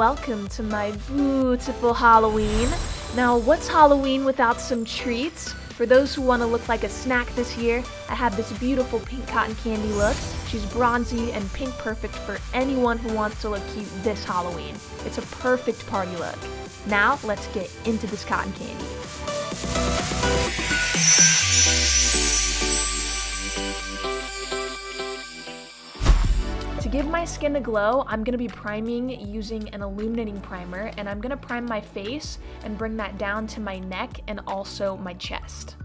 welcome to my beautiful Halloween. Now, what's Halloween without some treats? For those who want to look like a snack this year, I have this beautiful pink cotton candy look. She's bronzy and pink perfect for anyone who wants to look cute this Halloween. It's a perfect party look. Now, let's get into this cotton candy. To give my skin a glow, I'm going to be priming using an illuminating primer, and I'm going to prime my face and bring that down to my neck and also my chest.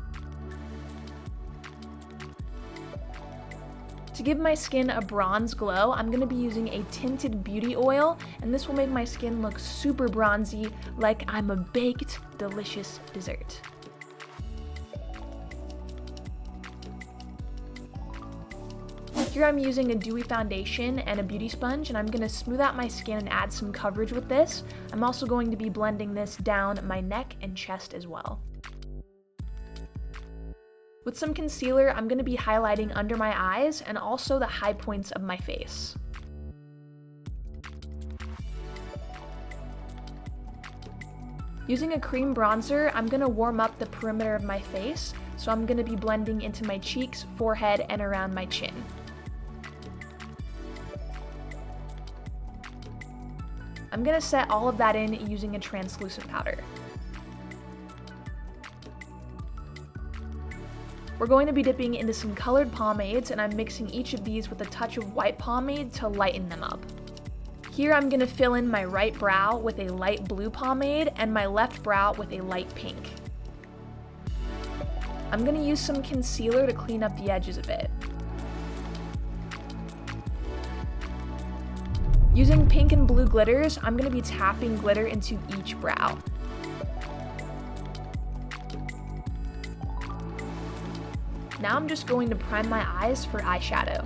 To give my skin a bronze glow, I'm going to be using a tinted beauty oil, and this will make my skin look super bronzy, like I'm a baked, delicious dessert. Here I'm using a dewy foundation and a beauty sponge, and I'm going to smooth out my skin and add some coverage with this. I'm also going to be blending this down my neck and chest as well. With some concealer, I'm going to be highlighting under my eyes and also the high points of my face. Using a cream bronzer, I'm going to warm up the perimeter of my face, so I'm going to be blending into my cheeks, forehead, and around my chin. I'm going to set all of that in using a translucent powder. We're going to be dipping into some colored pomades, and I'm mixing each of these with a touch of white pomade to lighten them up. Here I'm going to fill in my right brow with a light blue pomade and my left brow with a light pink. I'm going to use some concealer to clean up the edges a bit. Using pink and blue glitters, I'm going to be tapping glitter into each brow. Now I'm just going to prime my eyes for eyeshadow.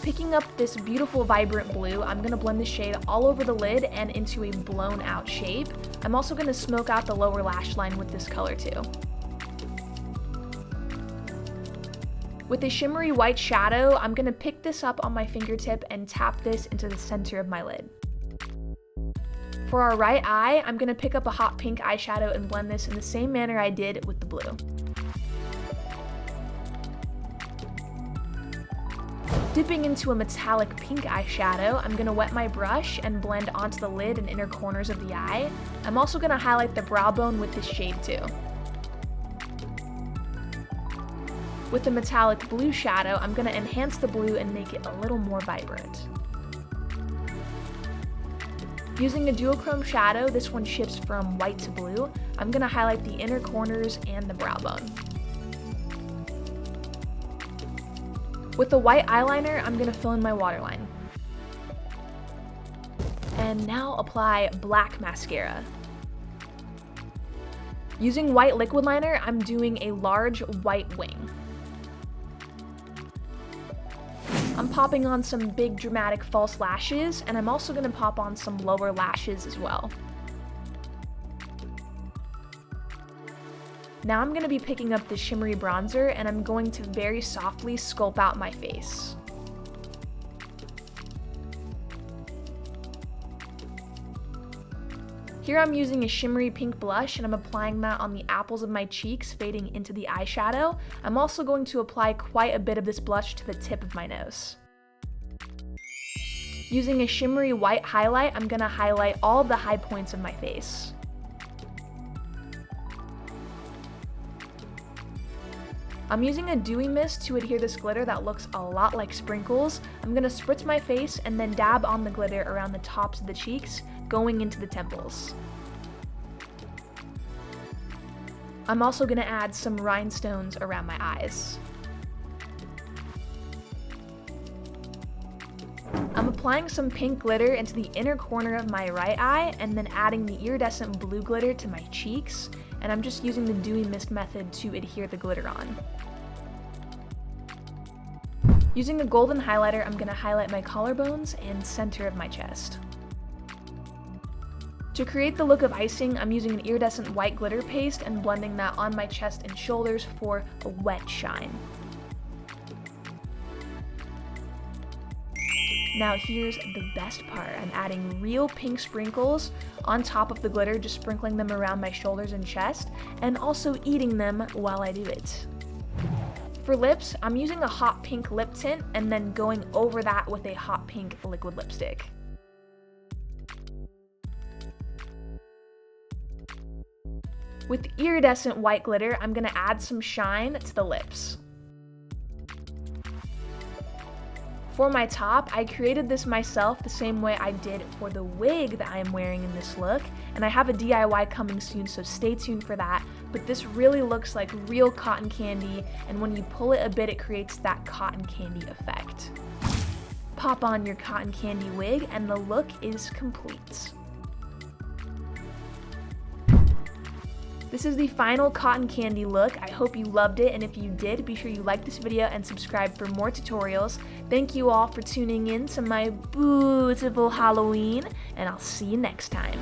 Picking up this beautiful vibrant blue, I'm going to blend the shade all over the lid and into a blown out shape. I'm also going to smoke out the lower lash line with this color too. With a shimmery white shadow, I'm going to pick this up on my fingertip and tap this into the center of my lid. For our right eye, I'm going to pick up a hot pink eyeshadow and blend this in the same manner I did with the blue. Dipping into a metallic pink eyeshadow, I'm going to wet my brush and blend onto the lid and inner corners of the eye. I'm also going to highlight the brow bone with this shade too. With the metallic blue shadow, I'm going to enhance the blue and make it a little more vibrant. Using a duochrome shadow, this one shifts from white to blue, I'm going to highlight the inner corners and the brow bone. With the white eyeliner, I'm going to fill in my waterline. And now apply black mascara. Using white liquid liner, I'm doing a large white wing. I'm popping on some big dramatic false lashes, and I'm also going to pop on some lower lashes as well. Now I'm going to be picking up the shimmery bronzer, and I'm going to very softly sculpt out my face. Here I'm using a shimmery pink blush, and I'm applying that on the apples of my cheeks, fading into the eyeshadow. I'm also going to apply quite a bit of this blush to the tip of my nose. Using a shimmery white highlight, I'm going to highlight all of the high points of my face. I'm using a dewy mist to adhere this glitter that looks a lot like sprinkles. I'm going to spritz my face and then dab on the glitter around the tops of the cheeks, going into the temples. I'm also going to add some rhinestones around my eyes. I'm applying some pink glitter into the inner corner of my right eye and then adding the iridescent blue glitter to my cheeks, and I'm just using the dewy mist method to adhere the glitter on. Using a golden highlighter, I'm going to highlight my collarbones and center of my chest. To create the look of icing, I'm using an iridescent white glitter paste and blending that on my chest and shoulders for a wet shine. Now here's the best part. I'm adding real pink sprinkles on top of the glitter, just sprinkling them around my shoulders and chest, and also eating them while I do it. For lips, I'm using a hot pink lip tint and then going over that with a hot pink liquid lipstick. With iridescent white glitter, I'm going to add some shine to the lips. For my top, I created this myself the same way I did for the wig that I am wearing in this look, and I have a DIY coming soon, so stay tuned for that. But this really looks like real cotton candy, and when you pull it a bit, it creates that cotton candy effect. Pop on your cotton candy wig, and the look is complete. This is the final cotton candy look. I hope you loved it, and if you did, be sure you like this video and subscribe for more tutorials. Thank you all for tuning in to my beautiful Halloween, and I'll see you next time.